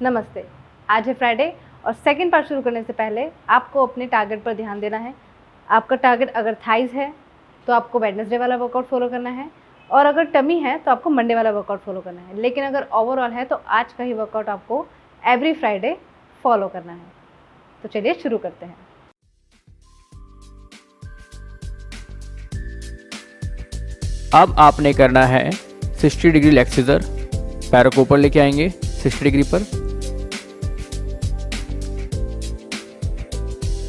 नमस्ते। आज है फ्राइडे और सेकंड पार्ट शुरू करने से पहले आपको अपने टारगेट पर ध्यान देना है। आपका टारगेट अगर थाइज है तो आपको वेडनेसडे वाला वर्कआउट फॉलो करना है, और अगर टमी है तो आपको मंडे वाला वर्कआउट फॉलो करना है। लेकिन अगर ओवरऑल है तो आज का ही वर्कआउट आपको एवरी फ्राइडे फॉलो करना है। तो चलिए शुरू करते हैं। अब आपने करना है 60 डिग्री लेग सीजर। पैरों को ऊपर लेके आएंगे 60 डिग्री पर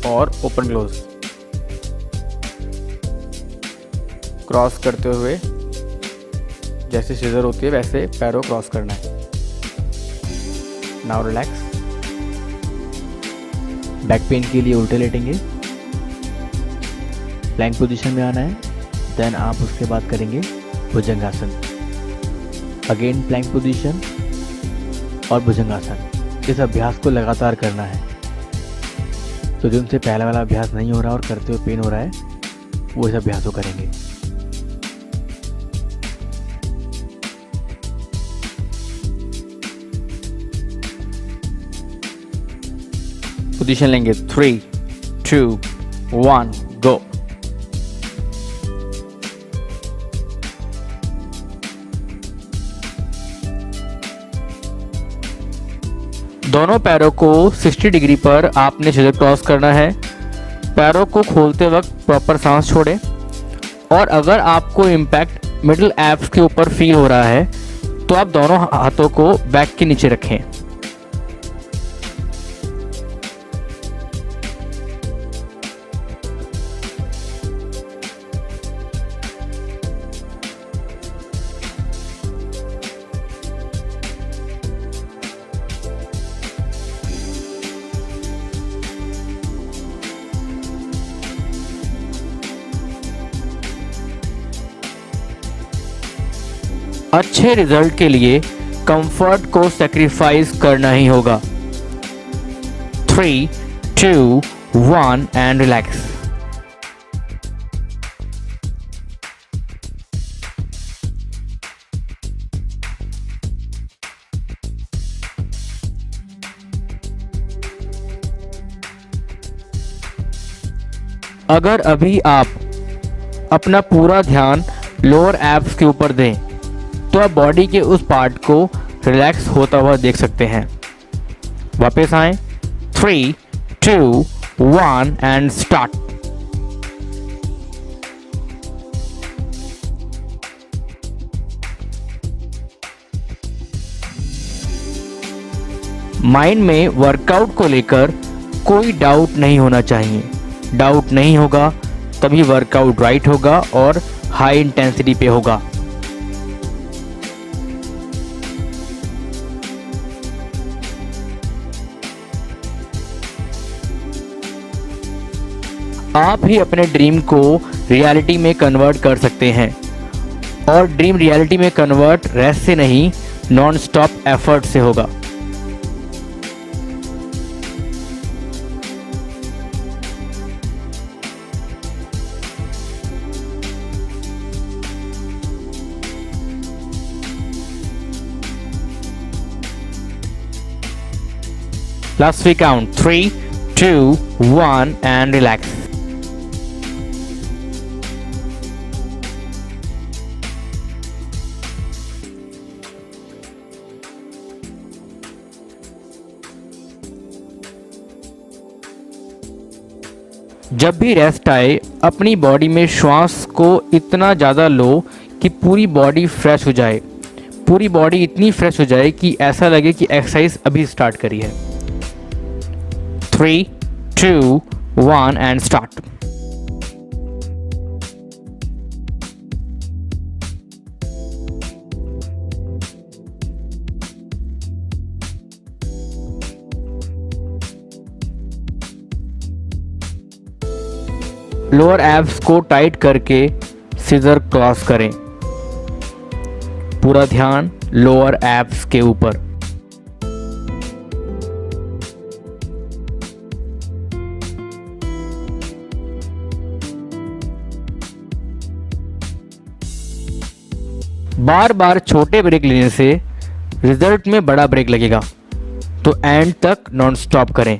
और ओपन क्लोज क्रॉस करते हुए, जैसे सीजर होती है वैसे पैरों क्रॉस करना है। Now relax. बैक पेन के लिए उल्टे लेटेंगे, प्लैंक पोजीशन में आना है। देन आप उसके बाद करेंगे भुजंगासन। अगेन प्लैंक पोजीशन और भुजंगासन। इस अभ्यास को लगातार करना है। तो जिनसे पहला वाला अभ्यास नहीं हो रहा और करते हुए पेन हो रहा है, वो इस अभ्यास को करेंगे। पोजीशन लेंगे 3, 2, 1 गो। दोनों पैरों को 60 डिग्री पर आपने सीधे क्रॉस करना है। पैरों को खोलते वक्त प्रॉपर सांस छोड़ें, और अगर आपको इम्पैक्ट मिडिल एब्स के ऊपर फील हो रहा है तो आप दोनों हाथों को बैक के नीचे रखें। अच्छे रिजल्ट के लिए कंफर्ट को सैक्रिफाइस करना ही होगा। 3, 2, 1 एंड रिलैक्स। अगर अभी आप अपना पूरा ध्यान लोअर एब्स के ऊपर दें तो आप बॉडी के उस पार्ट को रिलैक्स होता हुआ देख सकते हैं। वापस आएं। 3, 2, 1 एंड स्टार्ट। माइंड में वर्कआउट को लेकर कोई डाउट नहीं होना चाहिए। डाउट नहीं होगा तभी वर्कआउट राइट होगा और हाई इंटेंसिटी पे होगा। आप ही अपने ड्रीम को रियलिटी में कन्वर्ट कर सकते हैं, और ड्रीम रियलिटी में कन्वर्ट रेस्ट से नहीं, नॉन स्टॉप एफर्ट से होगा। Last we count 3, 2, 1 and relax. जब भी रेस्ट आए अपनी बॉडी में श्वास को इतना ज़्यादा लो कि पूरी बॉडी फ्रेश हो जाए। पूरी बॉडी इतनी फ्रेश हो जाए कि ऐसा लगे कि एक्सरसाइज अभी स्टार्ट करी है। 3, 2, 1 एंड स्टार्ट। लोअर एब्स को टाइट करके सीजर क्रॉस करें। पूरा ध्यान लोअर एब्स के ऊपर। बार बार छोटे ब्रेक लेने से रिजल्ट में बड़ा ब्रेक लगेगा। तो एंड तक नॉन स्टॉप करें।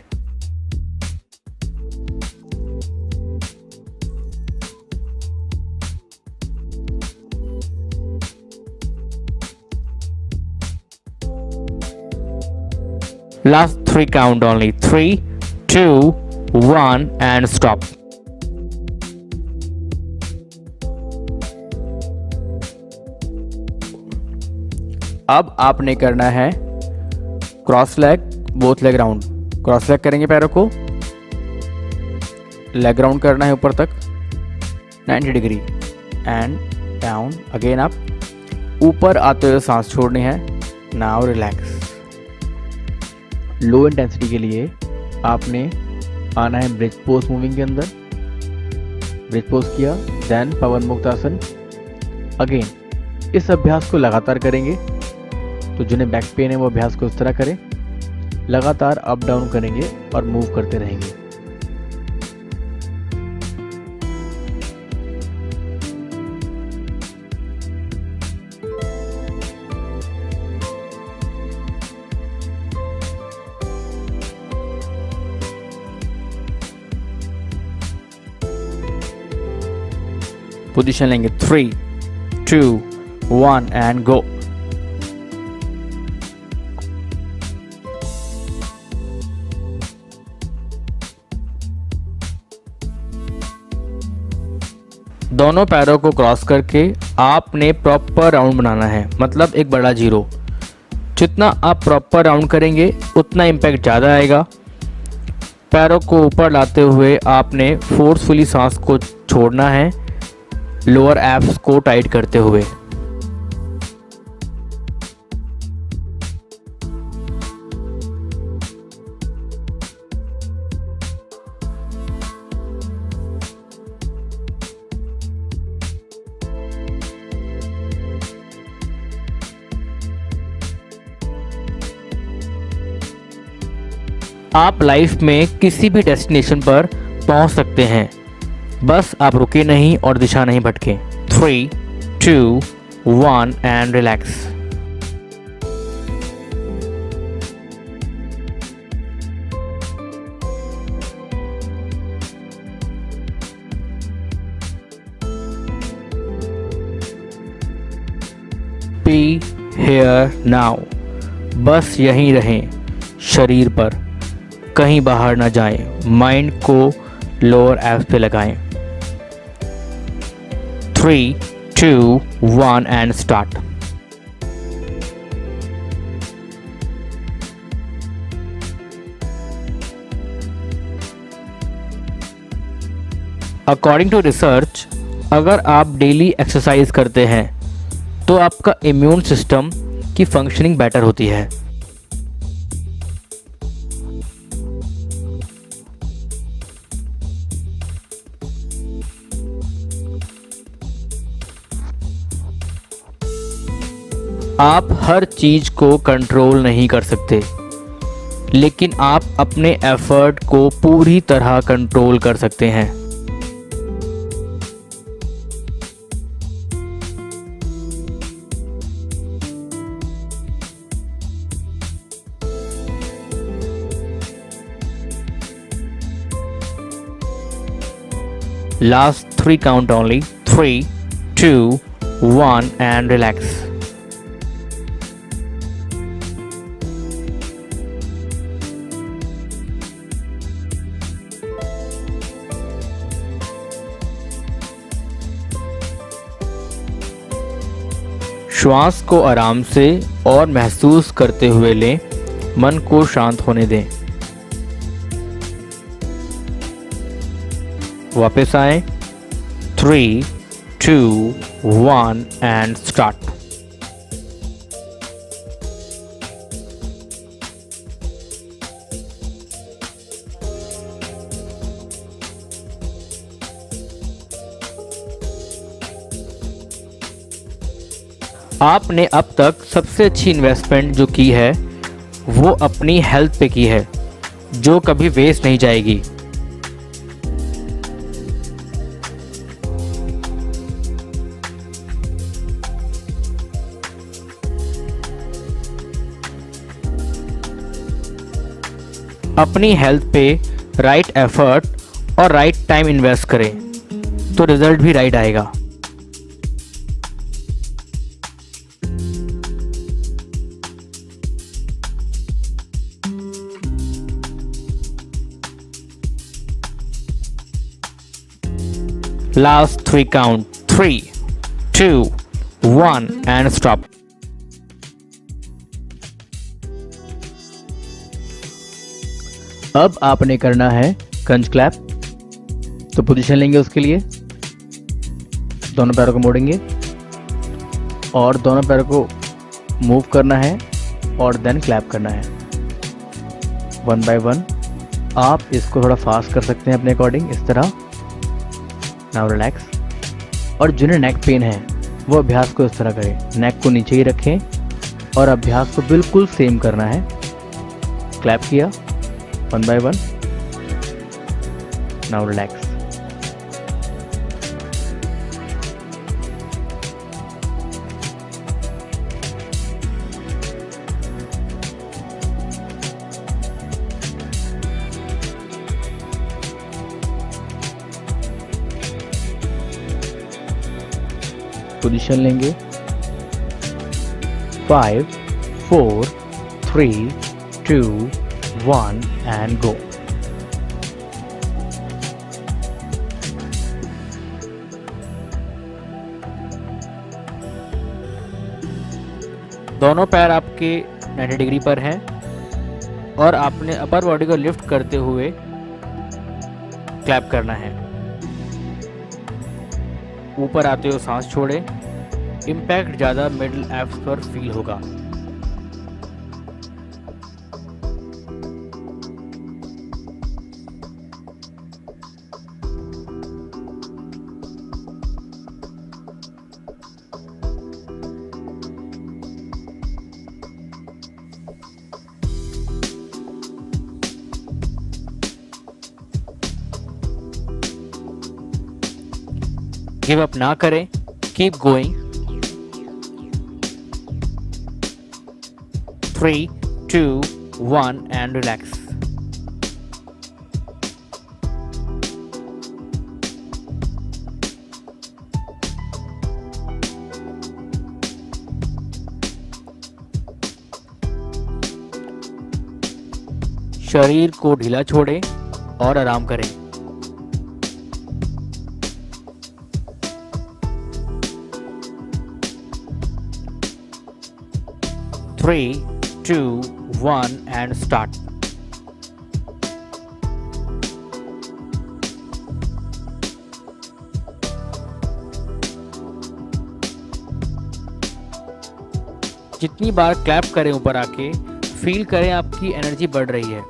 Last 3 count only. 3, 2, 1 and stop. अब आपने करना है cross leg, both leg round. Cross leg करेंगे पैरों को, लेग राउंड करना है ऊपर तक 90 डिग्री एंड डाउन। अगेन आप ऊपर आते हुए सांस छोड़नी है। Now relax. लो इंटेंसिटी के लिए आपने आना है ब्रिज पोज मूविंग के अंदर। ब्रिज पोज किया, देन पवन मुक्त आसन। अगेन इस अभ्यास को लगातार करेंगे। तो जिन्हें बैक पेन है वो अभ्यास को इस तरह करें, लगातार अप डाउन करेंगे और मूव करते रहेंगे। पोजीशन लेंगे 3, 2, 1 एंड गो। दोनों पैरों को क्रॉस करके आपने प्रॉपर राउंड बनाना है, मतलब एक बड़ा जीरो। जितना आप प्रॉपर राउंड करेंगे उतना इम्पैक्ट ज़्यादा आएगा। पैरों को ऊपर लाते हुए आपने फोर्सफुली सांस को छोड़ना है, लोअर एब्स को टाइट करते हुए। आप लाइफ में किसी भी डेस्टिनेशन पर पहुंच सकते हैं, बस आप रुके नहीं और दिशा नहीं भटके। 3, 2, 1 and relax. Be here now. बस यहीं रहें, शरीर पर, कहीं बाहर ना जाएं। माइंड को लोअर एब्स पे लगाएं। 3, 2, 1 and start. According to research, अगर आप डेली एक्सरसाइज करते हैं तो आपका इम्यून सिस्टम की फंक्शनिंग बेटर होती है। आप हर चीज को कंट्रोल नहीं कर सकते, लेकिन आप अपने एफर्ट को पूरी तरह कंट्रोल कर सकते हैं। Last 3 count only. 3, 2, 1 and relax. श्वास को आराम से और महसूस करते हुए लें, मन को शांत होने दें। वापस आएं। 3, 2, 1 एंड स्टार्ट। आपने अब तक सबसे अच्छी इन्वेस्टमेंट जो की है वो अपनी हेल्थ पे की है, जो कभी वेस्ट नहीं जाएगी। अपनी हेल्थ पे राइट एफर्ट और राइट टाइम इन्वेस्ट करें तो रिजल्ट भी राइट आएगा। Last 3 count 3, 2, 1 and stop. अब आपने करना है क्रंच क्लैप। तो पोजीशन लेंगे, उसके लिए दोनों पैरों को मोड़ेंगे और दोनों पैरों को मूव करना है और देन क्लैप करना है 1 by 1। आप इसको थोड़ा फास्ट कर सकते हैं अपने अकॉर्डिंग, इस तरह। Now relax. और जिन्हें नेक पेन है वो अभ्यास को इस तरह करें, नेक को नीचे ही रखें और अभ्यास को बिल्कुल सेम करना है। क्लैप किया 1 by 1। Now relax. पोजीशन लेंगे 5, 4, 3, 2, 1 एंड गो। दोनों पैर आपके 90 डिग्री पर हैं और आपने अपर बॉडी को लिफ्ट करते हुए क्लैप करना है। ऊपर आते हुए सांस छोड़े। इम्पैक्ट ज़्यादा मिडल एब्स पर फील होगा। गिव अप ना करें, कीप गोइंग। 3, 2, 1 and relax. शरीर को ढीला छोड़ें और आराम करें। 3, 2, 1 and start. जितनी बार क्लैप करें ऊपर आके, फील करें आपकी एनर्जी बढ़ रही है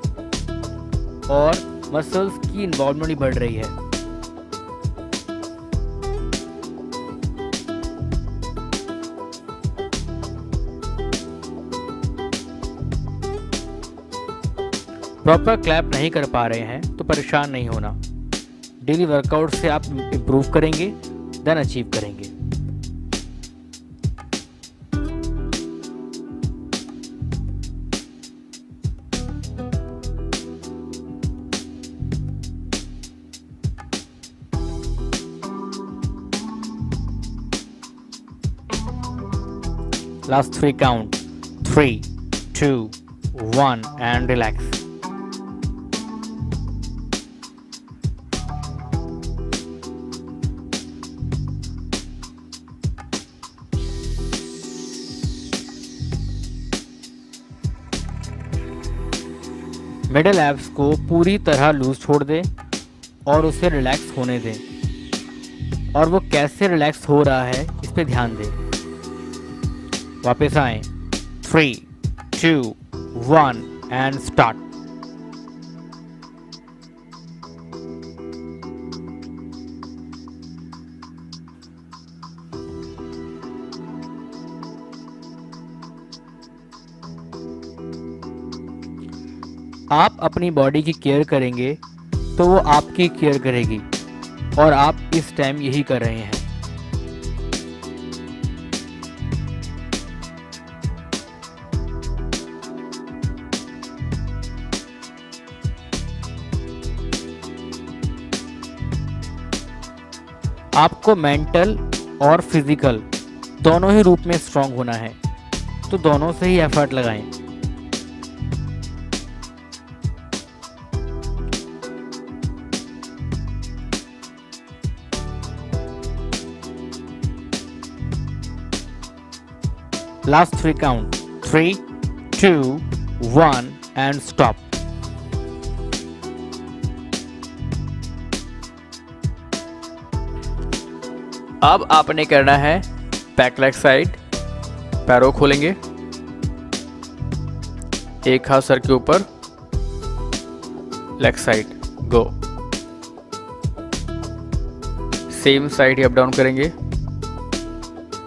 और मसल्स की इन्वॉल्वमेंट भी बढ़ रही है। प्रॉपर क्लैप नहीं कर पा रहे हैं तो परेशान नहीं होना। डेली वर्कआउट से आप इम्प्रूव करेंगे, देन अचीव करेंगे। Last 3 count 3, 2, 1 and relax. Middle abs को पूरी तरह लूज छोड़ दें और उसे रिलैक्स होने दें और वो कैसे रिलैक्स हो रहा है इस पे ध्यान दें। वापस आएं। 3, 2, 1 एंड स्टार्ट। आप अपनी बॉडी की केयर करेंगे तो वो आपकी केयर करेगी और आप इस टाइम यही कर रहे हैं। आपको मेंटल और फिजिकल दोनों ही रूप में स्ट्रांग होना है, तो दोनों से ही एफर्ट लगाएं। Last 3 count, 3, 2, 1 and stop. अब आपने करना है बैक लेग साइड। पैरों खोलेंगे, एक हाथ सर के ऊपर, लेग साइड, गो। सेम साइड ही अप डाउन करेंगे।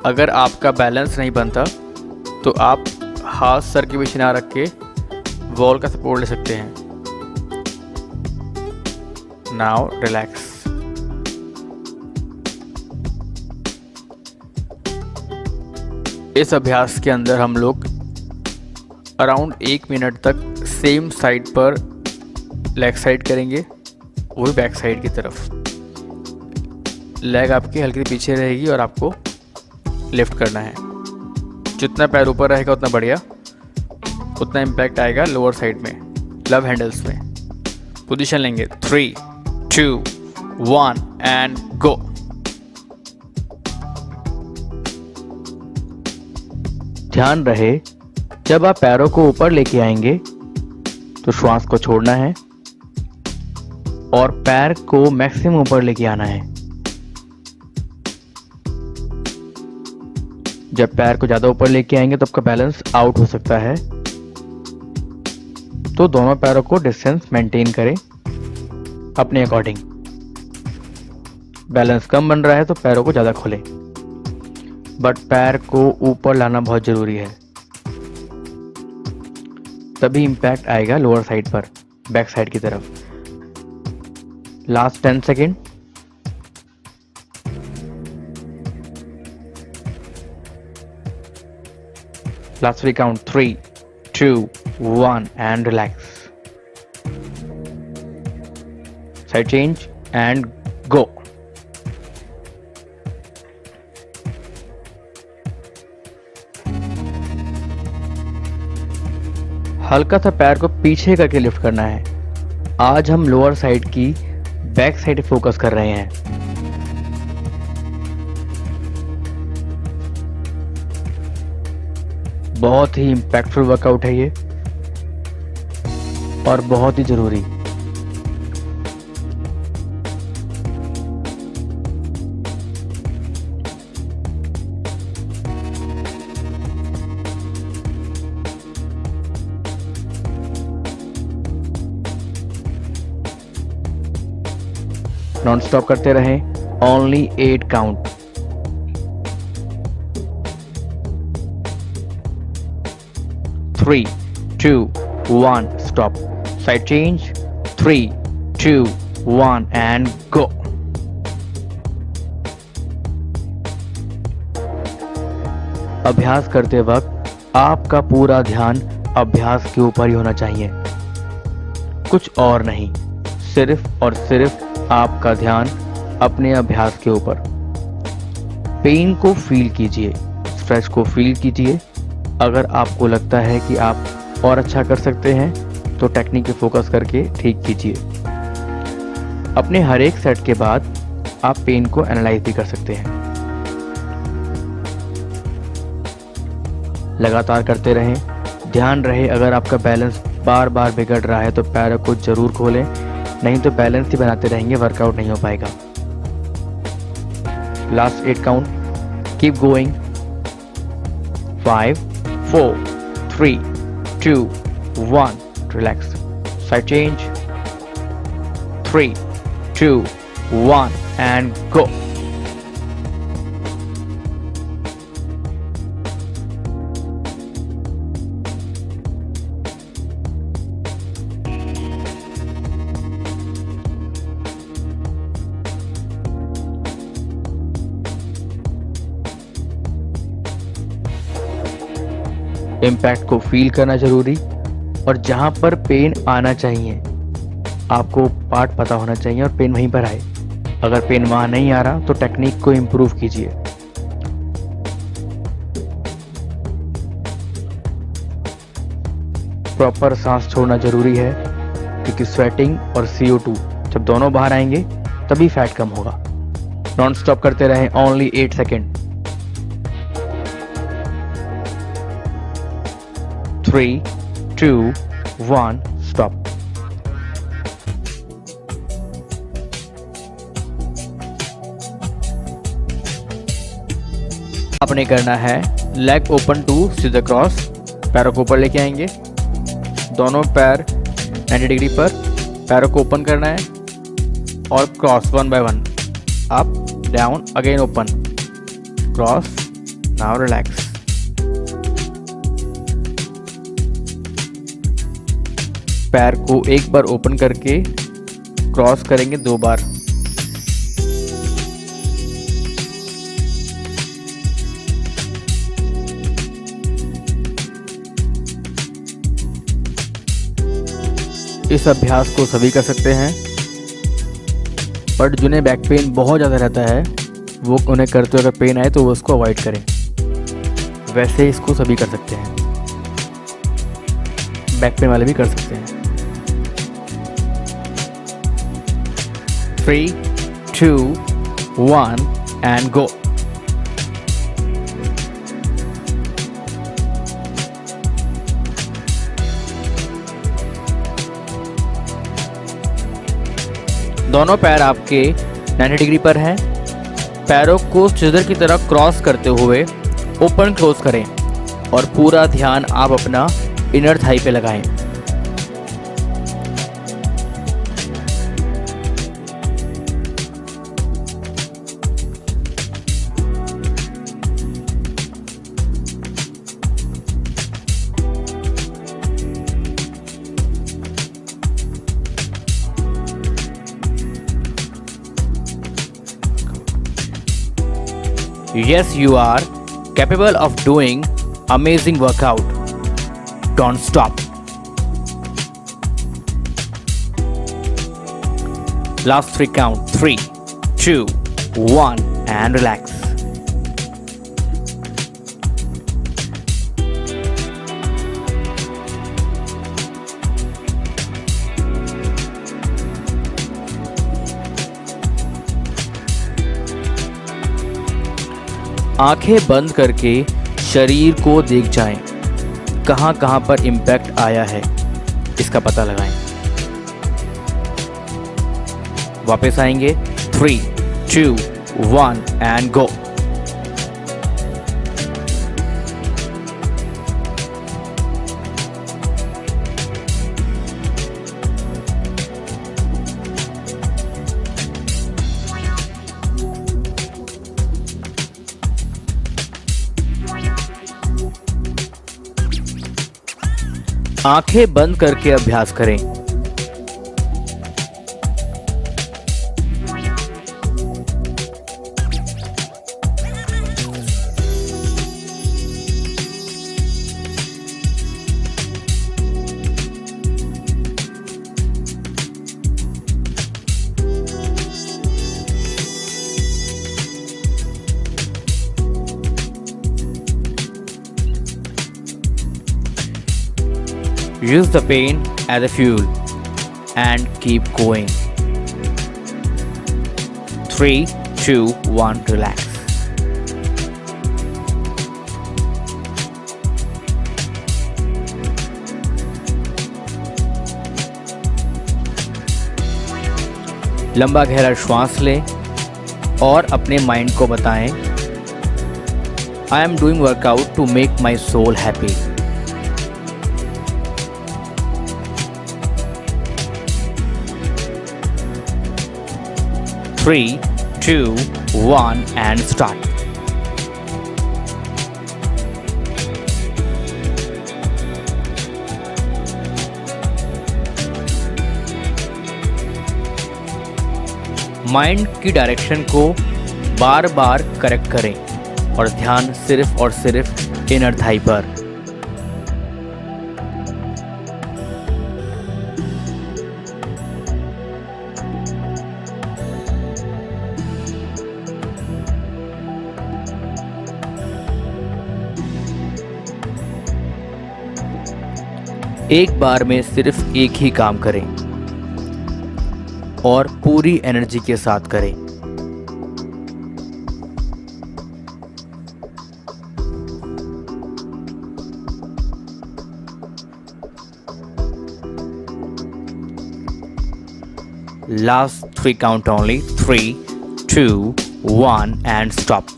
अगर आपका बैलेंस नहीं बनता तो आप हाथ सर के पीछे ना रख के वॉल का सपोर्ट ले सकते हैं। Now relax. इस अभ्यास के अंदर हम लोग अराउंड 1 मिनट तक सेम साइड पर लेग साइड करेंगे, वो भी बैक साइड की तरफ। लेग आपकी हल्की पीछे रहेगी और आपको लिफ्ट करना है। जितना पैर ऊपर रहेगा उतना बढ़िया, उतना इम्पैक्ट आएगा लोअर साइड में, लव हैंडल्स में। पोजीशन लेंगे, 3, 2, 1 एंड गो। ध्यान रहे, जब आप पैरों को ऊपर लेके आएंगे तो श्वास को छोड़ना है और पैर को मैक्सिमम ऊपर लेके आना है। जब पैर को ज्यादा ऊपर लेके आएंगे तो आपका बैलेंस आउट हो सकता है, तो दोनों पैरों को डिस्टेंस मेंटेन करें अपने अकॉर्डिंग। बैलेंस कम बन रहा है तो पैरों को ज्यादा खोलें, बट पैर को ऊपर लाना बहुत जरूरी है, तभी इंपैक्ट आएगा लोअर साइड पर, बैक साइड की तरफ। Last 10 second. Last 3 count, 3, 2, 1 and relax. Side change and go. हल्का सा पैर को पीछे करके लिफ्ट करना है। आज हम लोअर साइड की बैक साइड फोकस कर रहे हैं। बहुत ही इंपैक्टफुल वर्कआउट है ये और बहुत ही जरूरी। नॉन स्टॉप करते रहें, only 8 count. Three, 2, 1 stop. Side change, 3, 2, 1 and go. अभ्यास करते वक्त आपका पूरा ध्यान अभ्यास के ऊपर ही होना चाहिए, कुछ और नहीं। सिर्फ और सिर्फ आपका ध्यान अपने अभ्यास के ऊपर। पेन को फील कीजिए, स्ट्रेच को फील कीजिए। अगर आपको लगता है कि आप और अच्छा कर सकते हैं तो टेक्निक पे फोकस करके ठीक कीजिए। अपने हर एक सेट के बाद आप पेन को एनालाइज भी कर सकते हैं। लगातार करते रहें। ध्यान रहे, अगर आपका बैलेंस बार बार बिगड़ रहा है तो पैरों को जरूर खोलें, नहीं तो बैलेंस ही बनाते रहेंगे, वर्कआउट नहीं हो पाएगा। Last 8 count, keep going. 5, 4, 3, 2, 1 relax. Side change, 3, 2, 1 and go. Impact को फील करना जरूरी, और जहां पर पेन आना चाहिए आपको पार्ट पता होना चाहिए और पेन वहीं पर आए। अगर पेन वहाँ नहीं आ रहा तो टेक्निक को इम्प्रूव कीजिए। प्रॉपर सांस छोड़ना जरूरी है, क्योंकि स्वेटिंग और CO2 जब दोनों बाहर आएंगे तभी फैट कम होगा। नॉन स्टॉप करते रहें ओनली 8 सेकेंड। 3, 2, 1 स्टॉप। आपने करना है लेग ओपन टू सीधा क्रॉस। पैरों को ऊपर लेके आएंगे, दोनों पैर 90 डिग्री पर, पैरों को ओपन करना है और cross 1 by 1, up down again open cross. Now relax. पैर को एक बार ओपन करके क्रॉस करेंगे 2 बार। इस अभ्यास को सभी कर सकते हैं, बट जिन्हें बैक पेन बहुत ज़्यादा रहता है वो उन्हें करते हुए अगर पेन आए तो वो उसको अवॉइड करें। वैसे इसको सभी कर सकते हैं, बैक पेन वाले भी कर सकते हैं। 3, 2, 1 एंड गो। दोनों पैर आपके 90 डिग्री पर हैं। पैरों को सिजर की तरह क्रॉस करते हुए ओपन क्लोज करें और पूरा ध्यान आप अपना इनर थाई पे लगाएं। Yes, you are capable of doing amazing workout. Don't stop. Last 3 count. 3, 2, 1 and relax. आंखें बंद करके शरीर को देख जाएं, कहां कहां पर इम्पैक्ट आया है इसका पता लगाएं। वापस आएंगे 3, 2, 1 एंड गो। आंखें बंद करके अभ्यास करें। Use the pain as a fuel and keep going. 3, 2, 1, relax. लंबा गहरा श्वास लें और अपने माइंड को बताएं, I am doing workout to make my soul happy. 3, 2, 1 and start. Mind की डायरेक्शन को बार बार करेक्ट करें और ध्यान सिर्फ और सिर्फ इनर थाई पर। एक बार में सिर्फ एक ही काम करें और पूरी एनर्जी के साथ करें। Last 3 count only. 3, 2, 1 and stop.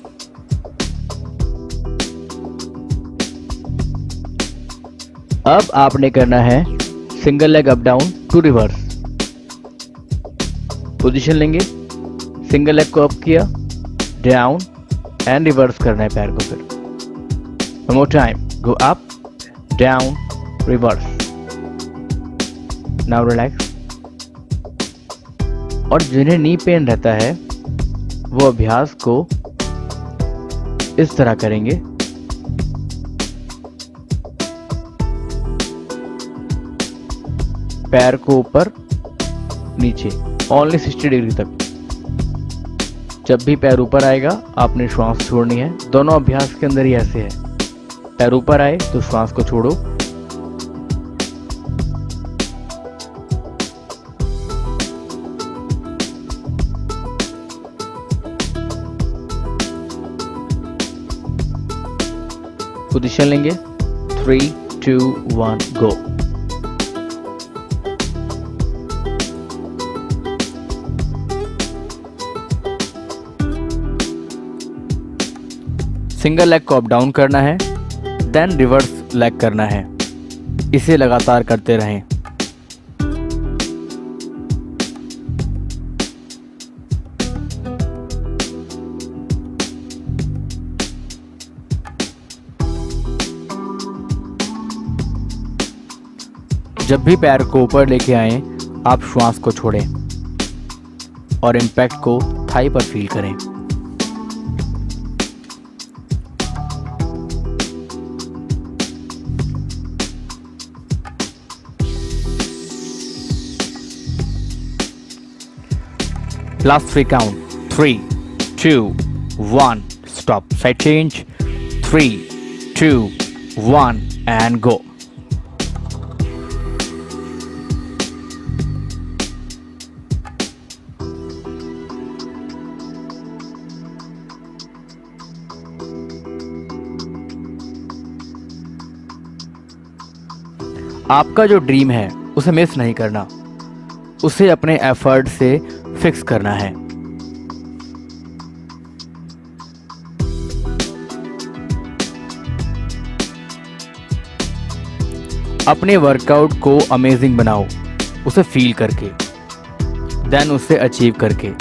अब आपने करना है single leg up down to reverse. Position लेंगे, सिंगल लेग को अप किया, डाउन एंड रिवर्स करना है पैर को। फिर one more time, go up, down, reverse. Now relax. और जिन्हें नी पेन रहता है वो अभ्यास को इस तरह करेंगे। पैर को ऊपर नीचे ओनली 60 डिग्री तक। जब भी पैर ऊपर आएगा आपने श्वास छोड़नी है। दोनों अभ्यास के अंदर ही ऐसे है, पैर ऊपर आए तो श्वास को छोड़ो, पोजीशन लेंगे, 3, 2, 1 गो। सिंगल लेग को अप डाउन करना है, देन रिवर्स लेग करना है। इसे लगातार करते रहें। जब भी पैर को ऊपर लेके आए आप श्वास को छोड़ें और इम्पैक्ट को थाई पर फील करें। Last 3 count. 3, 2, 1 stop. Side change. 3, 2, 1 and go. आपका जो ड्रीम है उसे मिस नहीं करना, उसे अपने एफर्ट से फिक्स करना है। अपने वर्कआउट को अमेजिंग बनाओ, उसे फील करके, देन उसे अचीव करके।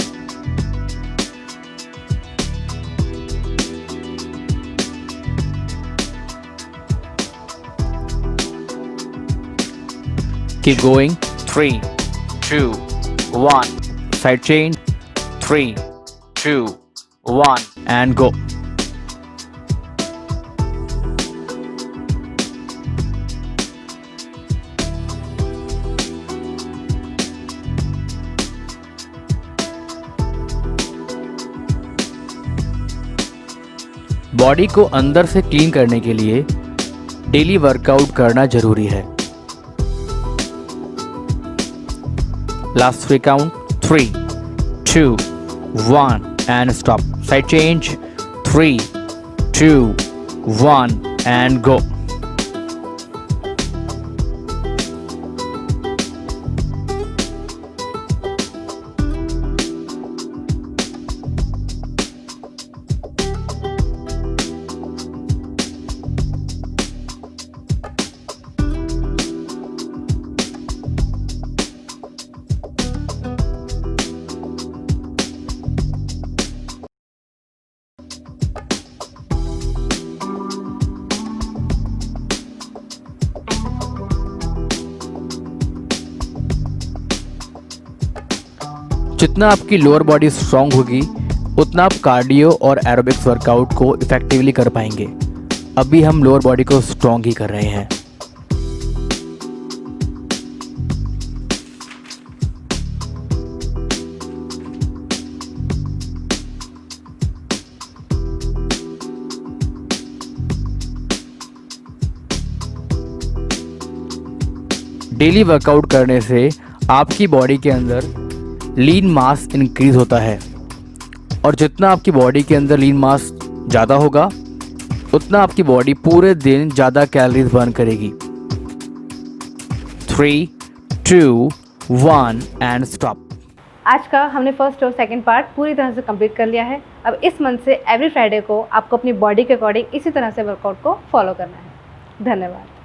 Keep going. 3, 2, 1. Side change. 3, 2, 1 and go. Body को अंदर से क्लीन करने के लिए डेली वर्कआउट करना जरूरी है। Last 3 count. 3, 2, 1 and stop. Side change. 3, 2, 1 and go. जितना आपकी लोअर बॉडी स्ट्रांग होगी उतना आप कार्डियो और एरोबिक्स वर्कआउट को इफेक्टिवली कर पाएंगे। अभी हम लोअर बॉडी को स्ट्रांग ही कर रहे हैं। डेली वर्कआउट करने से आपकी बॉडी के अंदर लीन मास इंक्रीज होता है, और जितना आपकी बॉडी के अंदर लीन मास ज़्यादा होगा उतना आपकी बॉडी पूरे दिन ज़्यादा कैलोरीज बर्न करेगी। 3, 2, 1 एंड स्टॉप। आज का हमने फर्स्ट और सेकंड पार्ट पूरी तरह से कंप्लीट कर लिया है। अब इस मंथ से एवरी फ्राइडे को आपको अपनी बॉडी के अकॉर्डिंग इसी तरह से वर्कआउट को फॉलो करना है। धन्यवाद।